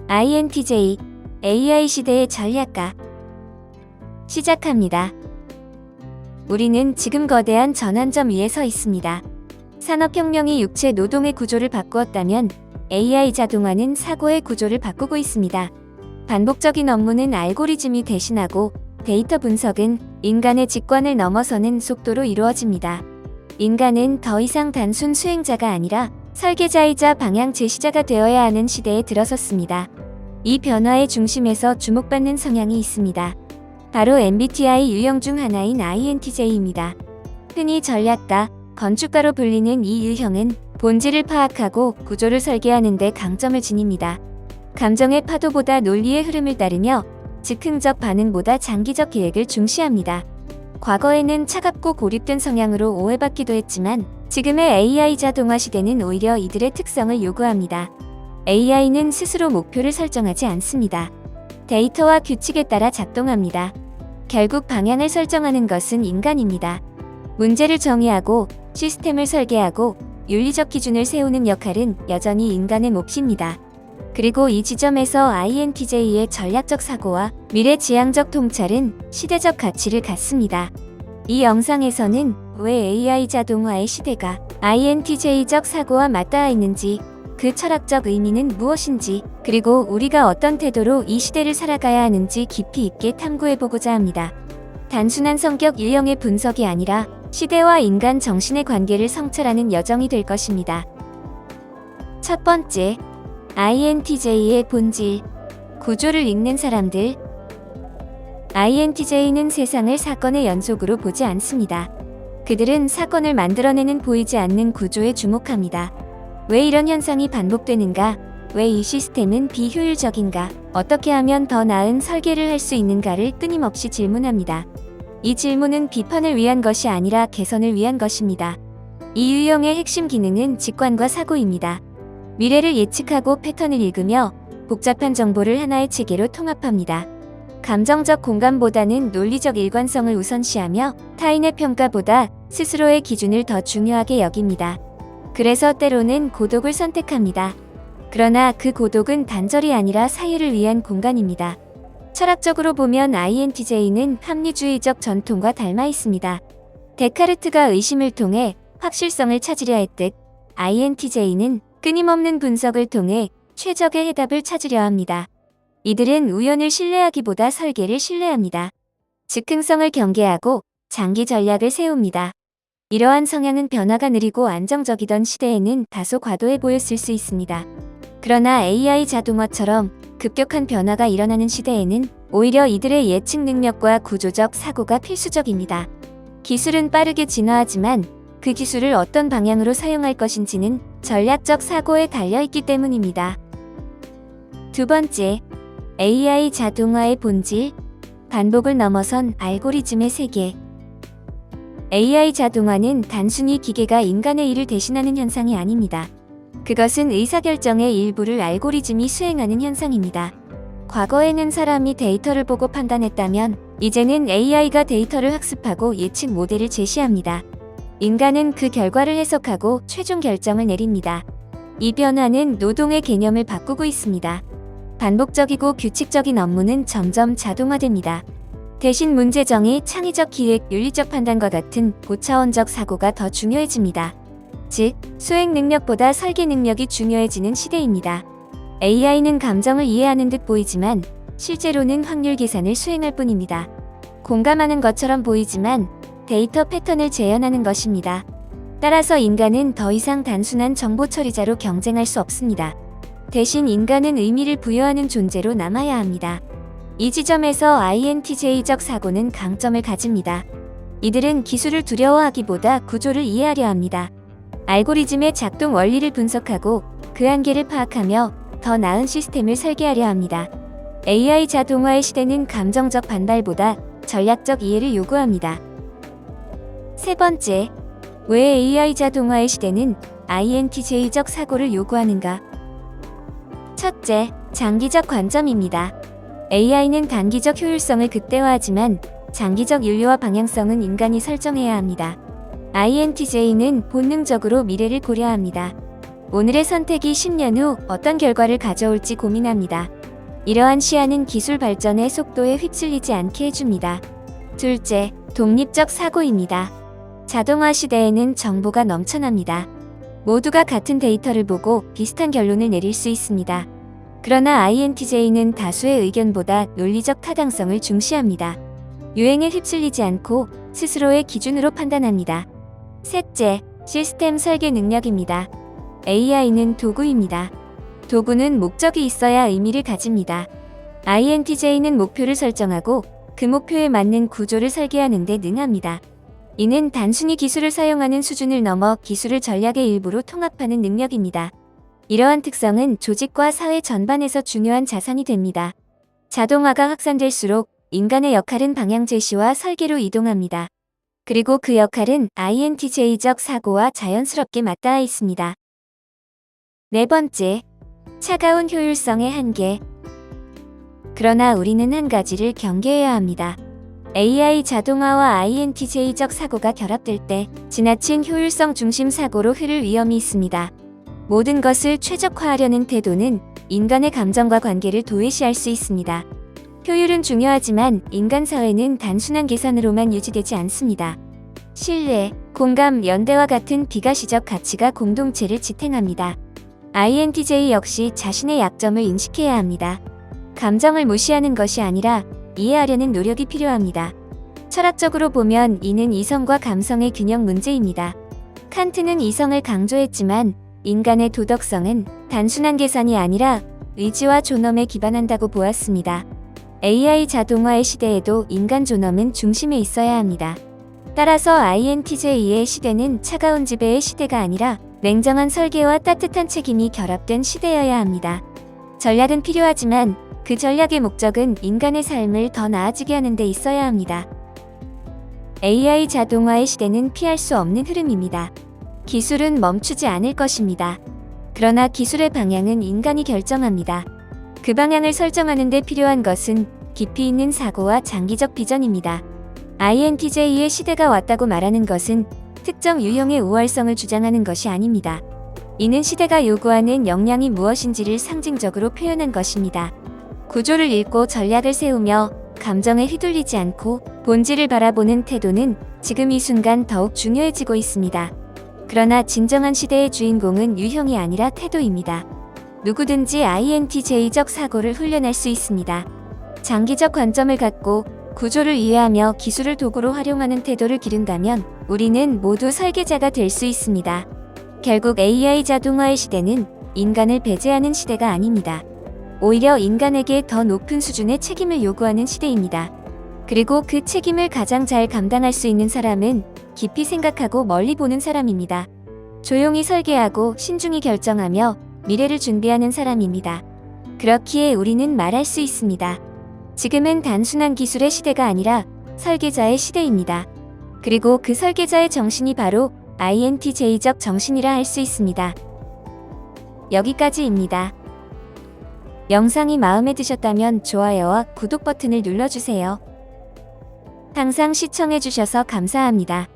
INTJ, AI 시대의 전략가. 시작합니다. 우리는 지금 거대한 전환점 위에 서 있습니다. 산업혁명이 육체 노동의 구조를 바꾸었다면 AI 자동화는 사고의 구조를 바꾸고 있습니다. 반복적인 업무는 알고리즘이 대신하고 데이터 분석은 인간의 직관을 넘어서는 속도로 이루어집니다. 인간은 더 이상 단순 수행자가 아니라 설계자이자 방향 제시자가 되어야 하는 시대에 들어섰습니다. 이 변화의 중심에서 주목받는 성향이 있습니다. 바로 MBTI 유형 중 하나인 INTJ입니다. 흔히 전략가, 건축가로 불리는 이 유형은 본질을 파악하고 구조를 설계하는 데 강점을 지닙니다. 감정의 파도보다 논리의 흐름을 따르며 즉흥적 반응보다 장기적 계획을 중시합니다. 과거에는 차갑고 고립된 성향으로 오해받기도 했지만 지금의 AI 자동화 시대는 오히려 이들의 특성을 요구합니다. AI는 스스로 목표를 설정하지 않습니다. 데이터와 규칙에 따라 작동합니다. 결국 방향을 설정하는 것은 인간입니다. 문제를 정의하고 시스템을 설계하고 윤리적 기준을 세우는 역할은 여전히 인간의 몫입니다. 그리고 이 지점에서 INTJ의 전략적 사고와 미래지향적 통찰은 시대적 가치를 갖습니다. 이 영상에서는 왜 AI 자동화의 시대가 INTJ적 사고와 맞닿아 있는지, 그 철학적 의미는 무엇인지, 그리고 우리가 어떤 태도로 이 시대를 살아가야 하는지 깊이 있게 탐구해보고자 합니다. 단순한 성격 유형의 분석이 아니라 시대와 인간 정신의 관계를 성찰하는 여정이 될 것입니다. 첫 번째, INTJ의 본질, 구조를 읽는 사람들. INTJ는 세상을 사건의 연속으로 보지 않습니다. 그들은 사건을 만들어내는 보이지 않는 구조에 주목합니다. 왜 이런 현상이 반복되는가? 왜 이 시스템은 비효율적인가? 어떻게 하면 더 나은 설계를 할 수 있는가를 끊임없이 질문합니다. 이 질문은 비판을 위한 것이 아니라 개선을 위한 것입니다. 이 유형의 핵심 기능은 직관과 사고입니다. 미래를 예측하고 패턴을 읽으며 복잡한 정보를 하나의 체계로 통합합니다. 감정적 공감보다는 논리적 일관성을 우선시하며 타인의 평가보다 스스로의 기준을 더 중요하게 여깁니다. 그래서 때로는 고독을 선택합니다. 그러나 그 고독은 단절이 아니라 사유를 위한 공간입니다. 철학적으로 보면 INTJ는 합리주의적 전통과 닮아 있습니다. 데카르트가 의심을 통해 확실성을 찾으려 했듯 INTJ는 끊임없는 분석을 통해 최적의 해답을 찾으려 합니다. 이들은 우연을 신뢰하기보다 설계를 신뢰합니다. 즉흥성을 경계하고 장기 전략을 세웁니다. 이러한 성향은 변화가 느리고 안정적이던 시대에는 다소 과도해 보였을 수 있습니다. 그러나 AI 자동화처럼 급격한 변화가 일어나는 시대에는 오히려 이들의 예측 능력과 구조적 사고가 필수적입니다. 기술은 빠르게 진화하지만 그 기술을 어떤 방향으로 사용할 것인지는 전략적 사고에 달려있기 때문입니다. 두 번째, AI 자동화의 본질, 반복을 넘어선 알고리즘의 세계. AI 자동화는 단순히 기계가 인간의 일을 대신하는 현상이 아닙니다. 그것은 의사결정의 일부를 알고리즘이 수행하는 현상입니다. 과거에는 사람이 데이터를 보고 판단했다면 이제는 AI가 데이터를 학습하고 예측 모델을 제시합니다. 인간은 그 결과를 해석하고 최종 결정을 내립니다. 이 변화는 노동의 개념을 바꾸고 있습니다. 반복적이고 규칙적인 업무는 점점 자동화됩니다. 대신 문제 정의, 창의적 기획, 윤리적 판단과 같은 고차원적 사고가 더 중요해집니다. 즉, 수행 능력보다 설계 능력이 중요해지는 시대입니다. AI는 감정을 이해하는 듯 보이지만 실제로는 확률 계산을 수행할 뿐입니다. 공감하는 것처럼 보이지만 데이터 패턴을 재현하는 것입니다. 따라서 인간은 더 이상 단순한 정보 처리자로 경쟁할 수 없습니다. 대신 인간은 의미를 부여하는 존재로 남아야 합니다. 이 지점에서 INTJ적 사고는 강점을 가집니다. 이들은 기술을 두려워하기보다 구조를 이해하려 합니다. 알고리즘의 작동 원리를 분석하고 그 한계를 파악하며 더 나은 시스템을 설계하려 합니다. AI 자동화의 시대는 감정적 반발보다 전략적 이해를 요구합니다. 세 번째, 왜 AI 자동화의 시대는 INTJ적 사고를 요구하는가? 첫째, 장기적 관점입니다. AI는 단기적 효율성을 극대화하지만 장기적 윤리와 방향성은 인간이 설정해야 합니다. INTJ는 본능적으로 미래를 고려합니다. 오늘의 선택이 10년 후 어떤 결과를 가져올지 고민합니다. 이러한 시야는 기술 발전의 속도에 휩쓸리지 않게 해줍니다. 둘째, 독립적 사고입니다. 자동화 시대에는 정보가 넘쳐납니다. 모두가 같은 데이터를 보고 비슷한 결론을 내릴 수 있습니다. 그러나 INTJ는 다수의 의견보다 논리적 타당성을 중시합니다. 유행에 휩쓸리지 않고 스스로의 기준으로 판단합니다. 셋째, 시스템 설계 능력입니다. AI는 도구입니다. 도구는 목적이 있어야 의미를 가집니다. INTJ는 목표를 설정하고 그 목표에 맞는 구조를 설계하는 데 능합니다. 이는 단순히 기술을 사용하는 수준을 넘어 기술을 전략의 일부로 통합하는 능력입니다. 이러한 특성은 조직과 사회 전반에서 중요한 자산이 됩니다. 자동화가 확산될수록 인간의 역할은 방향 제시와 설계로 이동합니다. 그리고 그 역할은 INTJ적 사고와 자연스럽게 맞닿아 있습니다. 네 번째, 차가운 효율성의 한계. 그러나 우리는 한 가지를 경계해야 합니다. AI 자동화와 INTJ적 사고가 결합될 때 지나친 효율성 중심 사고로 흐를 위험이 있습니다. 모든 것을 최적화하려는 태도는 인간의 감정과 관계를 도외시할 수 있습니다. 효율은 중요하지만 인간 사회는 단순한 계산으로만 유지되지 않습니다. 신뢰, 공감, 연대와 같은 비가시적 가치가 공동체를 지탱합니다. INTJ 역시 자신의 약점을 인식해야 합니다. 감정을 무시하는 것이 아니라 이해하려는 노력이 필요합니다. 철학적으로 보면 이는 이성과 감성의 균형 문제입니다. 칸트는 이성을 강조했지만 인간의 도덕성은 단순한 계산이 아니라 의지와 존엄에 기반한다고 보았습니다. AI 자동화의 시대에도 인간 존엄은 중심에 있어야 합니다. 따라서 INTJ의 시대는 차가운 지배의 시대가 아니라 냉정한 설계와 따뜻한 책임이 결합된 시대여야 합니다. 전략은 필요하지만 그 전략의 목적은 인간의 삶을 더 나아지게 하는 데 있어야 합니다. AI 자동화의 시대는 피할 수 없는 흐름입니다. 기술은 멈추지 않을 것입니다. 그러나 기술의 방향은 인간이 결정합니다. 그 방향을 설정하는 데 필요한 것은 깊이 있는 사고와 장기적 비전입니다. INTJ의 시대가 왔다고 말하는 것은 특정 유형의 우월성을 주장하는 것이 아닙니다. 이는 시대가 요구하는 역량이 무엇인지를 상징적으로 표현한 것입니다. 구조를 읽고 전략을 세우며 감정에 휘둘리지 않고 본질을 바라보는 태도는 지금 이 순간 더욱 중요해지고 있습니다. 그러나 진정한 시대의 주인공은 유형이 아니라 태도입니다. 누구든지 INTJ적 사고를 훈련할 수 있습니다. 장기적 관점을 갖고 구조를 이해하며 기술을 도구로 활용하는 태도를 기른다면 우리는 모두 설계자가 될 수 있습니다. 결국 AI 자동화의 시대는 인간을 배제하는 시대가 아닙니다. 오히려 인간에게 더 높은 수준의 책임을 요구하는 시대입니다. 그리고 그 책임을 가장 잘 감당할 수 있는 사람은 깊이 생각하고 멀리 보는 사람입니다. 조용히 설계하고 신중히 결정하며 미래를 준비하는 사람입니다. 그렇기에 우리는 말할 수 있습니다. 지금은 단순한 기술의 시대가 아니라 설계자의 시대입니다. 그리고 그 설계자의 정신이 바로 INTJ적 정신이라 할 수 있습니다. 여기까지입니다. 영상이 마음에 드셨다면 좋아요와 구독 버튼을 눌러주세요. 항상 시청해주셔서 감사합니다.